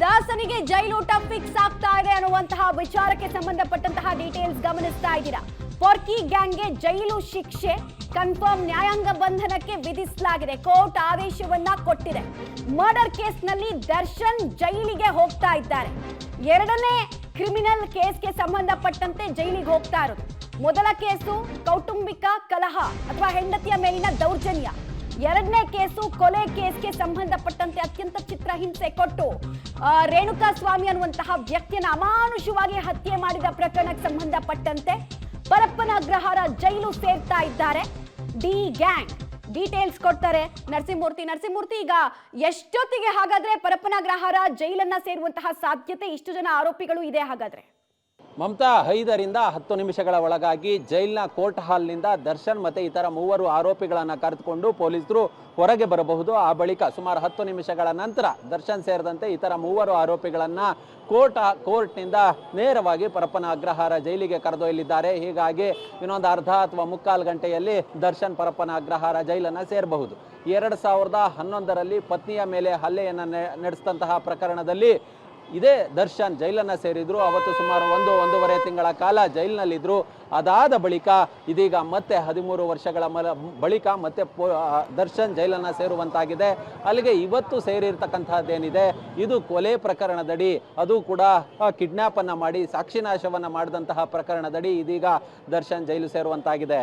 ದಾಸನಿಗೆ ಜೈಲೂಟ fix ಆಗ್ತಾ ಇದೆ ಅನ್ನುವಂತಹ ವಿಚಾರಕ್ಕೆ ಸಂಬಂಧಪಟ್ಟಂತಹ ಡೀಟೇಲ್ಸ್ ಗಮನಿಸ್ತಾ ಇದ್ದೀರಾ. ಪೊರ್ಕಿ ಗ್ಯಾಂಗ್ಗೆ ಜೈಲು ಶಿಕ್ಷೆ ಕನ್ಫರ್ಮ್, ನ್ಯಾಯಾಂಗ ಬಂಧನಕ್ಕೆ ವಿಧಿಸಲಾಗಿದೆ. ಕೋರ್ಟ್ ಆದೇಶವನ್ನ ಕೊಟ್ಟಿದೆ. ಮರ್ಡರ್ ಕೇಸ್ನಲ್ಲಿ ದರ್ಶನ್ ಜೈಲಿಗೆ ಹೋಗ್ತಾ ಇದ್ದಾರೆ. ಎರಡನೇ ಕ್ರಿಮಿನಲ್ ಕೇಸ್ಗೆ ಸಂಬಂಧಪಟ್ಟಂತೆ ಜೈಲಿಗೆ ಹೋಗ್ತಾ ಇರೋದು. ಮೊದಲ ಕೇಸು ಕೌಟುಂಬಿಕ ಕಲಹ ಅಥವಾ ಹೆಂಡತಿಯ ಮೇಲಿನ ದೌರ್ಜನ್ಯ. ಎರಡನೇ ಕೇಸು ಕೊಲೆ ಕೇಸ್ಗೆ ಸಂಬಂಧಪಟ್ಟಂತೆ ಅತ್ಯಂತ ಚಿತ್ರಹಿಂಸೆ ಕೊಟ್ಟು ರೇಣುಕಾ ಸ್ವಾಮಿ ಅನ್ನುವಂತಹ ವ್ಯಕ್ತಿಯನ್ನು ಅಮಾನುಷವಾಗಿ ಹತ್ಯೆ ಮಾಡಿದ ಪ್ರಕರಣಕ್ಕೆ ಸಂಬಂಧಪಟ್ಟಂತೆ ಪರಪ್ಪನ ಅಗ್ರಹಾರ ಜೈಲು ಸೇರ್ತಾ ಇದ್ದಾರೆ ಡಿ ಗ್ಯಾಂಗ್. ಡೀಟೇಲ್ಸ್ ಕೊಡ್ತಾರೆ ನರಸಿಂಹಮೂರ್ತಿ. ಈಗ ಎಷ್ಟೊತ್ತಿಗೆ ಹಾಗಾದ್ರೆ ಪರಪ್ಪನ ಅಗ್ರಹಾರ ಜೈಲನ್ನ ಸೇರುವಂತಹ ಸಾಧ್ಯತೆ ಇಷ್ಟು ಜನ ಆರೋಪಿಗಳು ಇದೆ ಹಾಗಾದ್ರೆ? ಮಮತಾ, 5 ರಿಂದ 10 ನಿಮಿಷಗಳ ಒಳಗಾಗಿ ಜೈಲಿನ ಕೋರ್ಟ್ ಹಾಲ್ನಿಂದ ದರ್ಶನ್ ಮತ್ತೆ ಇತರ 3 ಆರೋಪಿಗಳನ್ನು ಕರೆದುಕೊಂಡು ಪೊಲೀಸರು ಹೊರಗೆ ಬರಬಹುದು. ಆ ಬಳಿಕ ಸುಮಾರು 10 ನಿಮಿಷಗಳ ನಂತರ ದರ್ಶನ್ ಸೇರಿದಂತೆ ಇತರ 3 ಆರೋಪಿಗಳನ್ನ ಕೋರ್ಟ್ನಿಂದ ನೇರವಾಗಿ ಪರಪ್ಪನ ಅಗ್ರಹಾರ ಜೈಲಿಗೆ ಕರೆದೊಯ್ಯಲಿದ್ದಾರೆ. ಹೀಗಾಗಿ ಇನ್ನೊಂದು ಅರ್ಧ ಅಥವಾ ಮುಕ್ಕಾಲು ಗಂಟೆಯಲ್ಲಿ ದರ್ಶನ್ ಪರಪ್ಪನ ಅಗ್ರಹಾರ ಜೈಲನ್ನು ಸೇರಬಹುದು. 2011ರಲ್ಲಿ ಪತ್ನಿಯ ಮೇಲೆ ಹಲ್ಲೆಯನ್ನು ನಡೆಸಿದಂತಹ ಪ್ರಕರಣದಲ್ಲಿ ಇದೇ ದರ್ಶನ್ ಜೈಲನ್ನು ಸೇರಿದ್ರು. ಅವತ್ತು ಸುಮಾರು 1-1.5 ತಿಂಗಳ ಕಾಲ ಜೈಲಿನಲ್ಲಿದ್ದರು. ಅದಾದ ಬಳಿಕ ಇದೀಗ ಮತ್ತೆ 13 ವರ್ಷಗಳ ಬಳಿಕ ಮತ್ತೆ ದರ್ಶನ್ ಜೈಲನ್ನು ಸೇರುವಂತಾಗಿದೆ. ಅಲ್ಲಿಗೆ ಇವತ್ತು ಸೇರಿರ್ತಕ್ಕಂಥದ್ದೇನಿದೆ ಇದು ಕೊಲೆ ಪ್ರಕರಣದಡಿ, ಅದು ಕೂಡ ಕಿಡ್ನಾಪ್ ಅನ್ನ ಮಾಡಿ ಸಾಕ್ಷಿನಾಶವನ್ನ ಮಾಡಿದಂತಹ ಪ್ರಕರಣದಡಿ ಇದೀಗ ದರ್ಶನ್ ಜೈಲು ಸೇರುವಂತಾಗಿದೆ.